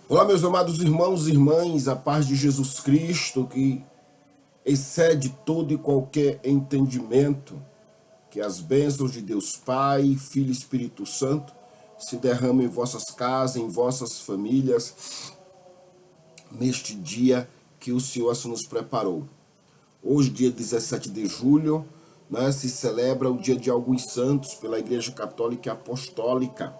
Olá, meus amados irmãos e irmãs, a paz de Jesus Cristo, que excede todo e qualquer entendimento, que as bênçãos de Deus Pai, Filho e Espírito Santo se derramem em vossas casas, em vossas famílias, neste dia que o Senhor assim nos preparou. Hoje, dia 17 de julho, se celebra o dia de alguns santos pela Igreja Católica e Apostólica,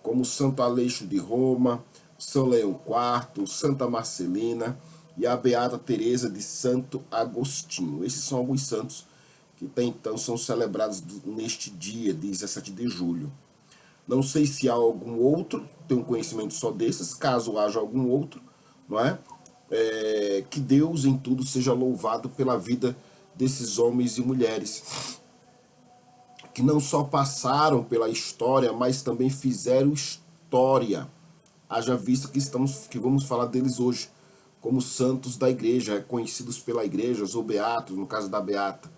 como Santo Aleixo de Roma, São Leão IV, Santa Marcelina e a Beata Teresa de Santo Agostinho. Esses são alguns santos que até então são celebrados neste dia, 17 de julho. Não sei se há algum outro, tenho conhecimento só desses, caso haja algum outro, não é? Que Deus em tudo seja louvado pela vida desses homens e mulheres que não só passaram pela história, mas também fizeram história. Haja vista que vamos falar deles hoje, como santos da igreja, reconhecidos pela igreja, ou beatos, no caso da beata,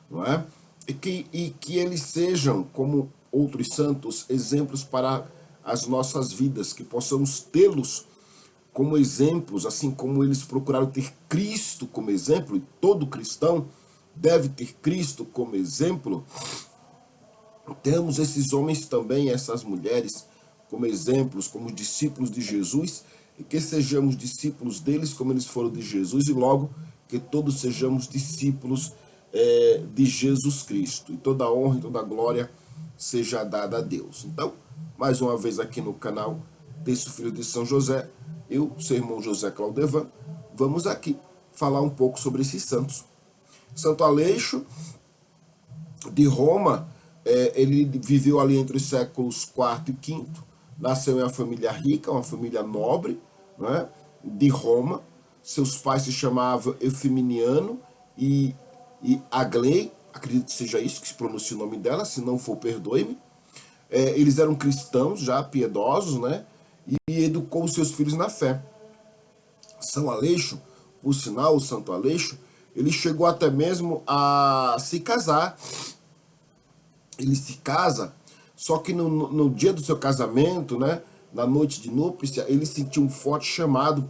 não é? E que eles sejam, como outros santos, exemplos para as nossas vidas, que possamos tê-los como exemplos, assim como eles procuraram ter Cristo como exemplo, e todo cristão deve ter Cristo como exemplo. Temos esses homens também, essas mulheres, como exemplos, como discípulos de Jesus, e que sejamos discípulos deles como eles foram de Jesus, e logo que todos sejamos discípulos de Jesus Cristo. E toda a honra e toda a glória seja dada a Deus. Então, mais uma vez aqui no canal Terço Filho de São José, eu, seu irmão José Claudevan, vamos aqui falar um pouco sobre esses santos. Santo Aleixo de Roma, ele viveu ali entre os séculos IV e V, nasceu em uma família rica, uma família nobre, né, de Roma. Seus pais se chamavam Eufeminiano e Aglei, acredito que seja isso que se pronuncia o nome dela, se não for, perdoe-me. Eles eram cristãos, já piedosos, né, e educou seus filhos na fé. São Aleixo, por sinal, o Santo Aleixo, ele chegou até mesmo a se casar. Ele se casa, só que no dia do seu casamento, né, na noite de núpcia, ele sentiu um forte chamado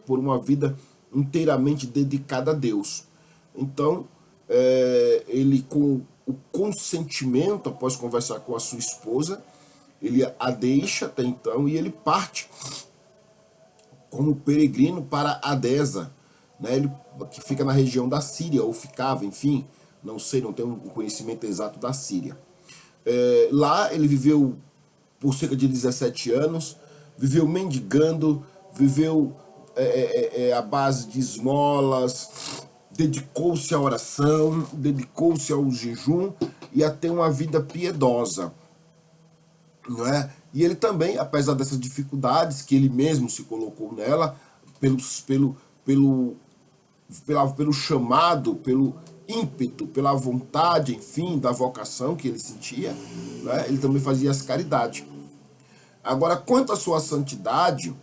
por uma vida inteiramente dedicada a Deus. Então, ele, com o consentimento, após conversar com a sua esposa, ele a deixa até então e ele parte como peregrino para Adesa, né, que fica na região da Síria, ou ficava, enfim, não sei, não tenho um conhecimento exato da Síria. Lá ele viveu por cerca de 17 anos, viveu mendigando, viveu à base de esmolas, dedicou-se à oração, dedicou-se ao jejum e a ter uma vida piedosa, não é? E ele também, apesar dessas dificuldades que ele mesmo se colocou nela, pelo chamado, pelo ímpeto, pela vontade, enfim, da vocação que ele sentia, né? Ele também fazia as caridades. Agora, quanto à sua santidade,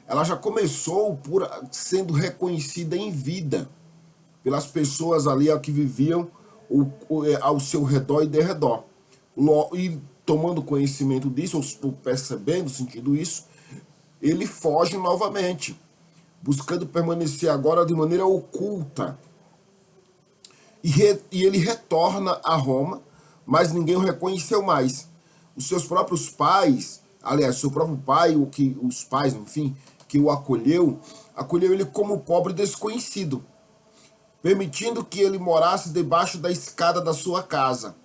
ela já começou por sendo reconhecida em vida pelas pessoas ali que viviam ao seu redor e derredor. E tomando conhecimento disso, ou percebendo, sentindo isso, ele foge novamente, buscando permanecer agora de maneira oculta. E ele retorna a Roma, mas ninguém o reconheceu mais. Os seus próprios pais, aliás, seu próprio pai, os pais, enfim, que o acolheu ele como pobre desconhecido, permitindo que ele morasse debaixo da escada da sua casa.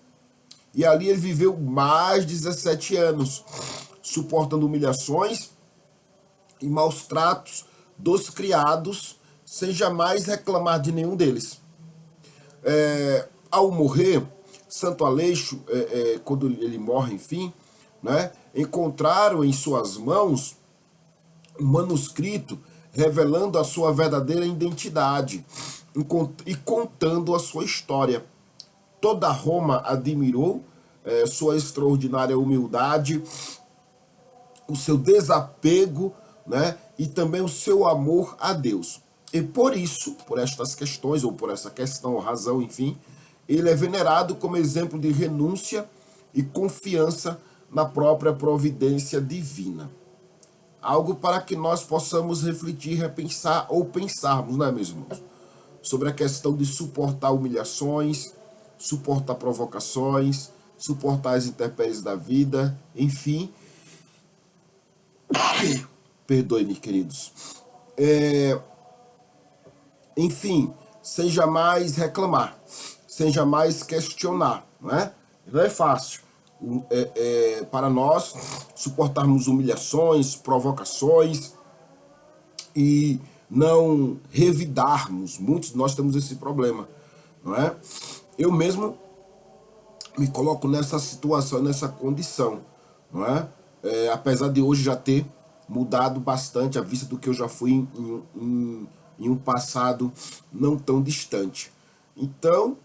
E ali ele viveu mais de 17 anos, suportando humilhações e maus tratos dos criados, sem jamais reclamar de nenhum deles. Ao morrer, Santo Aleixo, quando ele morre, enfim, né, encontraram em suas mãos um manuscrito revelando a sua verdadeira identidade e contando a sua história. Toda Roma admirou sua extraordinária humildade, o seu desapego, né, e também o seu amor a Deus. E por isso, por estas questões, ou por essa questão, ou razão, enfim, ele é venerado como exemplo de renúncia e confiança na própria providência divina. algo para que nós possamos refletir, repensar ou pensarmos, não é, meus irmãos? Sobre a questão de suportar humilhações, suportar provocações, suportar as intempéries da vida, enfim. Perdoe-me, queridos. Enfim, sem jamais reclamar, sem jamais questionar, não é? Não é fácil para nós suportarmos humilhações, provocações e não revidarmos. Muitos de nós temos esse problema, não é? Eu mesmo me coloco nessa situação, nessa condição, não é? Apesar de hoje já ter mudado bastante à vista do que eu já fui em um passado não tão distante. Então,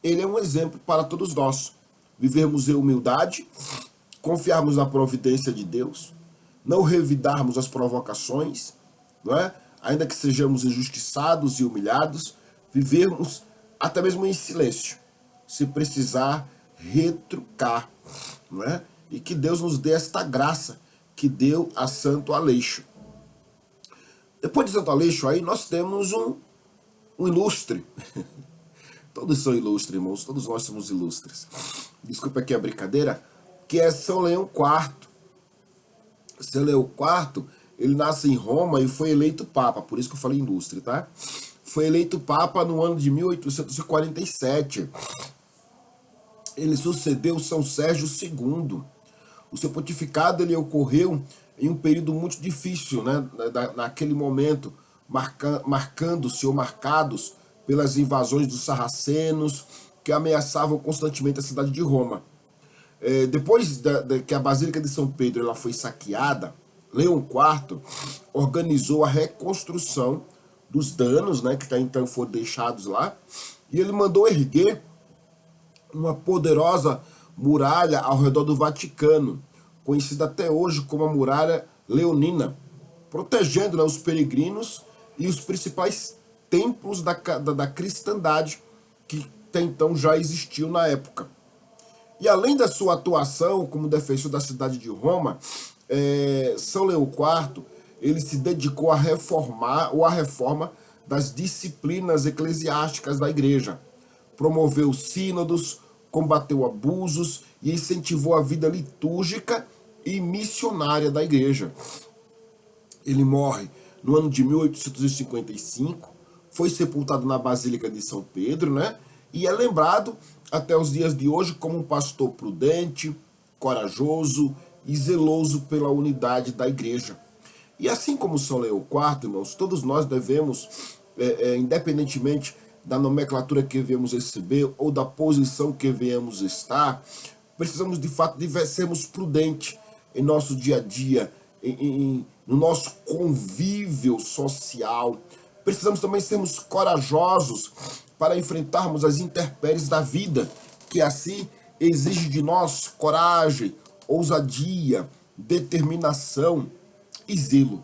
ele é um exemplo para todos nós. Vivermos em humildade, confiarmos na providência de Deus, não revidarmos as provocações, não é? Ainda que sejamos injustiçados e humilhados, vivermos até mesmo em silêncio, se precisar retrucar, não é? E que Deus nos dê esta graça que deu a Santo Aleixo. Depois de Santo Aleixo, aí nós temos um ilustre. Todos são ilustres, irmãos, todos nós somos ilustres. Desculpa aqui a brincadeira, que é São Leão IV. São Leão IV, ele nasce em Roma e foi eleito Papa, por isso que eu falei ilustre, tá? Foi eleito Papa no ano de 1847. Ele sucedeu São Sérgio II. O seu pontificado ele ocorreu em um período muito difícil, né? Naquele momento, marcando-se ou marcados pelas invasões dos sarracenos, que ameaçavam constantemente a cidade de Roma. Depois que a Basílica de São Pedro ela foi saqueada, Leão IV organizou a reconstrução dos danos, né, que até então foram deixados lá, e ele mandou erguer uma poderosa muralha ao redor do Vaticano, conhecida até hoje como a Muralha Leonina, protegendo, né, os peregrinos e os principais templos da cristandade que até então já existiu na época. E além da sua atuação como defensor da cidade de Roma, São Leão IV ele se dedicou a reformar ou à reforma das disciplinas eclesiásticas da igreja. Promoveu sínodos, combateu abusos e incentivou a vida litúrgica e missionária da igreja. Ele morre no ano de 1855, foi sepultado na Basílica de São Pedro, né? E é lembrado até os dias de hoje como um pastor prudente, corajoso e zeloso pela unidade da igreja. E assim como São Leão IV, irmãos, todos nós devemos, independentemente da nomenclatura que viemos receber ou da posição que viemos estar, precisamos de fato de sermos prudentes em nosso dia a dia, no nosso convívio social. Precisamos também sermos corajosos para enfrentarmos as intempéries da vida, que assim exige de nós coragem, ousadia, determinação e zelo.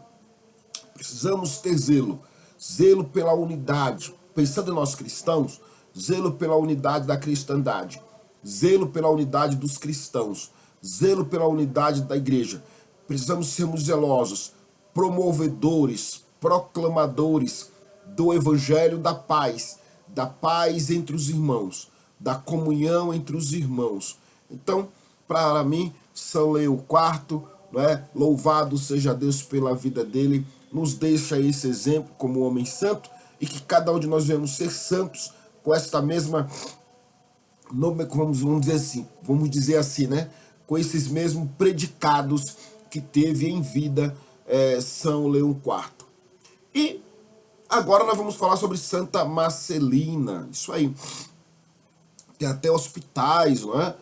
Precisamos ter zelo, zelo pela unidade. Pensando em nós cristãos, zelo pela unidade da cristandade, zelo pela unidade dos cristãos, zelo pela unidade da igreja. Precisamos sermos zelosos, promovedores, proclamadores do evangelho da paz entre os irmãos, da comunhão entre os irmãos. Então, para mim, São Leão IV, louvado seja Deus pela vida dele, nos deixa esse exemplo como homem santo, e que cada um de nós venhamos ser santos com esta mesma, vamos dizer assim, né? Com esses mesmos predicados que teve em vida São Leão IV. E agora nós vamos falar sobre Santa Marcelina. Isso aí. Tem até hospitais, não é?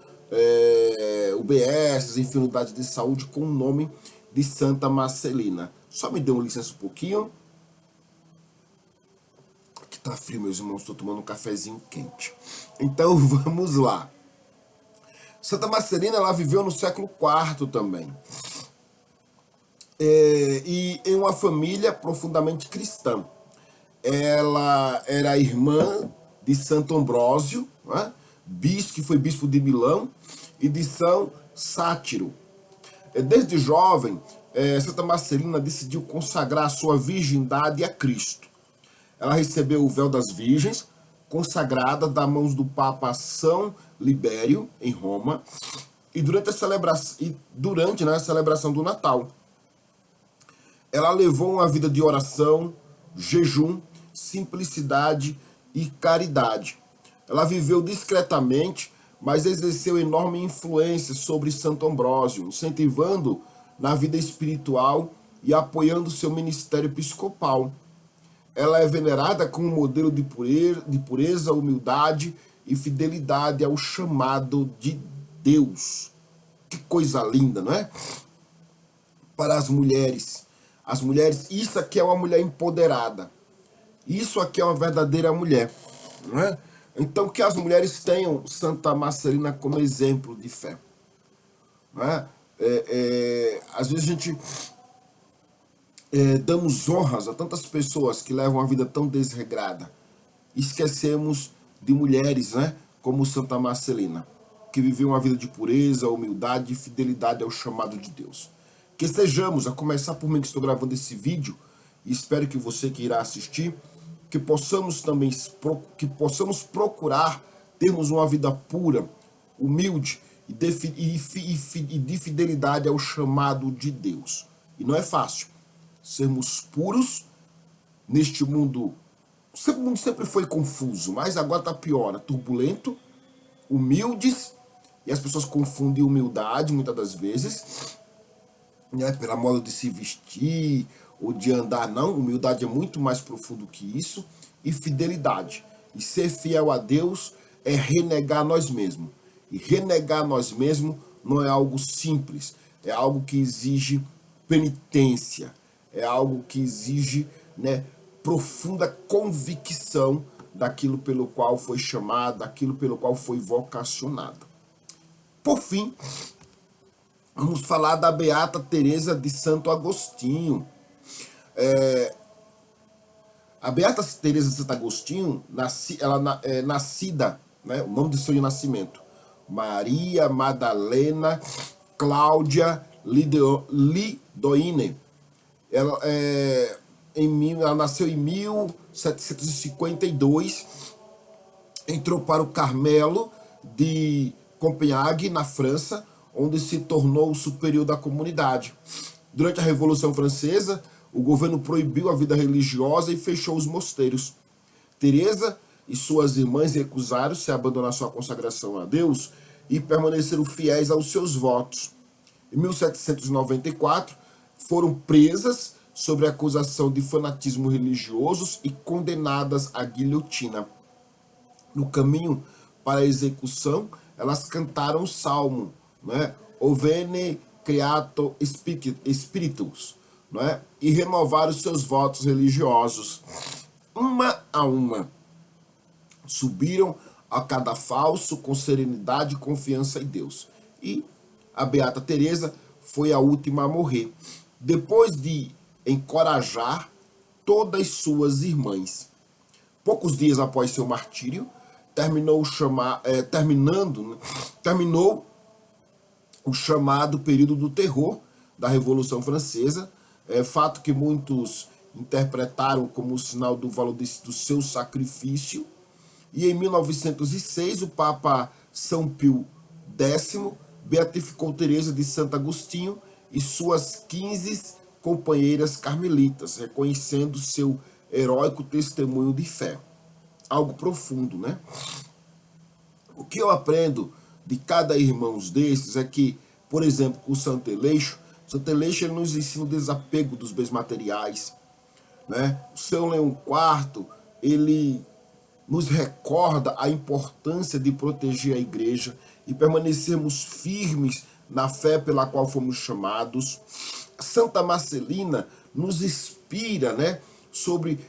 UBS, enfim, unidades de saúde com o nome de Santa Marcelina. Só me dê um licença um pouquinho. Aqui tá frio, meus irmãos, estou tomando um cafezinho quente. Então vamos lá. Santa Marcelina, ela viveu no século IV também. E em uma família profundamente cristã. Ela era irmã de Santo Ambrósio, né? Que foi bispo de Milão, e de São Sátiro. Desde jovem, Santa Marcelina decidiu consagrar sua virgindade a Cristo. Ela recebeu o véu das virgens, consagrada das mãos do Papa São Libério, em Roma, e durante a celebração do Natal. Ela levou uma vida de oração, jejum, simplicidade e caridade. Ela viveu discretamente, mas exerceu enorme influência sobre Santo Ambrósio, incentivando na vida espiritual e apoiando seu ministério episcopal. Ela é venerada como modelo de pureza, humildade e fidelidade ao chamado de Deus. Que coisa linda, não é? Para as mulheres, isso aqui é uma mulher empoderada. Isso aqui é uma verdadeira mulher, não é? Então, que as mulheres tenham Santa Marcelina como exemplo de fé. Não é? Às vezes a gente damos honras a tantas pessoas que levam uma vida tão desregrada. Esquecemos de mulheres, né, como Santa Marcelina, que viveu uma vida de pureza, humildade e fidelidade ao chamado de Deus. Que sejamos, a começar por mim que estou gravando esse vídeo, e espero que você que irá assistir, que possamos também procurar termos uma vida pura, humilde e de fidelidade ao chamado de Deus. E não é fácil sermos puros neste mundo. O mundo sempre foi confuso, mas agora está pior, turbulento, humildes, e as pessoas confundem humildade muitas das vezes, né, pela moda de se vestir ou de andar. Não, humildade é muito mais profundo que isso. E fidelidade. E ser fiel a Deus é renegar nós mesmos. E renegar nós mesmos não é algo simples, é algo que exige penitência, é algo que exige, né, profunda convicção daquilo pelo qual foi chamado, daquilo pelo qual foi vocacionado. Por fim, vamos falar da Beata Teresa de Santo Agostinho. A Beata Teresa de Santo Agostinho, nascida, né, o nome de seu nascimento, Maria Madalena Cláudia Lidoine. Ela nasceu em 1752, entrou para o Carmelo de Copenhague, na França, onde se tornou o superior da comunidade. Durante a Revolução Francesa, o governo proibiu a vida religiosa e fechou os mosteiros. Teresa e suas irmãs recusaram-se a abandonar sua consagração a Deus e permaneceram fiéis aos seus votos. Em 1794, foram presas sob acusação de fanatismo religioso e condenadas à guilhotina. No caminho para a execução, elas cantaram o salmo, né? O Veni Creator Spiritus, né? E renovaram seus votos religiosos. Uma a uma, subiram a cadafalso com serenidade e confiança em Deus. E a Beata Teresa foi a última a morrer, depois de encorajar todas suas irmãs. Poucos dias após seu martírio, terminou o chamado período do terror da Revolução Francesa, fato que muitos interpretaram como sinal do valor do seu sacrifício. E em 1906, o Papa São Pio X beatificou Teresa de Santo Agostinho e suas 15 companheiras carmelitas, reconhecendo seu heróico testemunho de fé. Algo profundo, né? O que eu aprendo de cada irmão desses é que, por exemplo, com o Santo Aleixo ele nos ensina o desapego dos bens materiais, né? O São Leão IV, ele nos recorda a importância de proteger a igreja e permanecermos firmes na fé pela qual fomos chamados. Santa Marcelina nos inspira, né,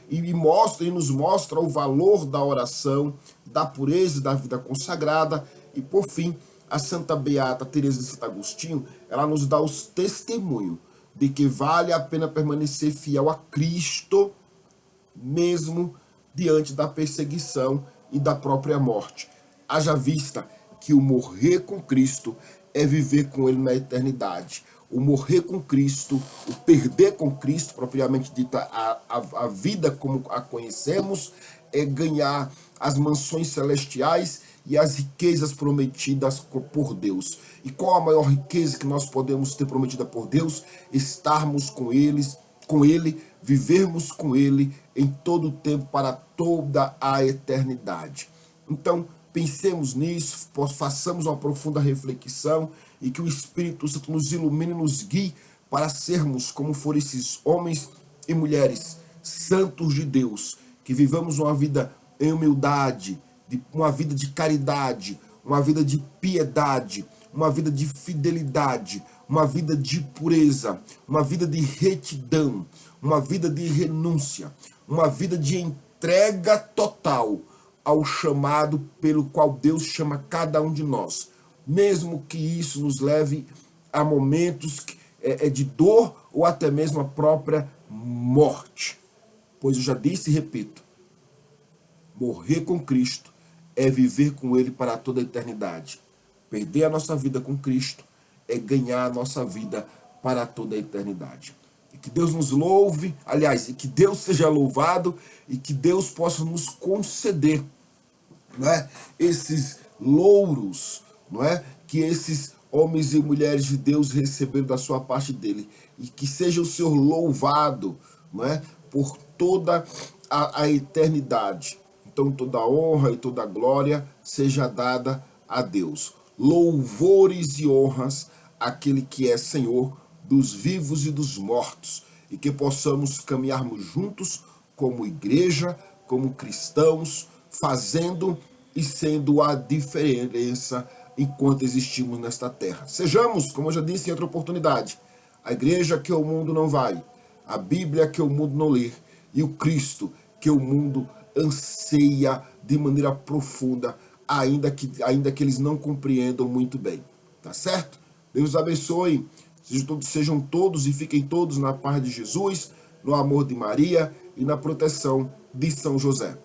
e nos mostra o valor da oração, da pureza e da vida consagrada. E por fim, a Santa Beata Teresa de Santo Agostinho, ela nos dá os testemunhos de que vale a pena permanecer fiel a Cristo, mesmo diante da perseguição e da própria morte. Haja vista que o morrer com Cristo é viver com Ele na eternidade. o morrer com Cristo, o perder com Cristo, propriamente dita, a vida como a conhecemos, é ganhar as mansões celestiais e as riquezas prometidas por Deus. E qual a maior riqueza que nós podemos ter prometida por Deus? Estarmos com Ele, vivermos com Ele em todo o tempo, para toda a eternidade. Então, pensemos nisso, façamos uma profunda reflexão e que o Espírito Santo nos ilumine e nos guie para sermos como foram esses homens e mulheres santos de Deus, que vivamos uma vida em humildade, uma vida de caridade, uma vida de piedade, uma vida de fidelidade, uma vida de pureza, uma vida de retidão, uma vida de renúncia, uma vida de entrega total ao chamado pelo qual Deus chama cada um de nós, mesmo que isso nos leve a momentos de dor ou até mesmo a própria morte. Pois eu já disse e repito, morrer com Cristo é viver com Ele para toda a eternidade. Perder a nossa vida com Cristo é ganhar a nossa vida para toda a eternidade. E que Deus nos louve, aliás, e que Deus seja louvado e que Deus possa nos conceder, não é, esses louros, não é, que esses homens e mulheres de Deus receberam da sua parte dele. E que seja o Senhor louvado, não é, por toda a eternidade. Então toda a honra e toda a glória seja dada a Deus. Louvores e honras àquele que é Senhor dos vivos e dos mortos. E que possamos caminharmos juntos como igreja, como cristãos, fazendo e sendo a diferença enquanto existimos nesta terra. Sejamos, como eu já disse em outra oportunidade, a igreja que o mundo não vai, a Bíblia que o mundo não lê e o Cristo que o mundo anseia de maneira profunda, ainda que eles não compreendam muito bem. Tá certo? Deus os abençoe. Sejam todos e fiquem todos na paz de Jesus, no amor de Maria e na proteção de São José.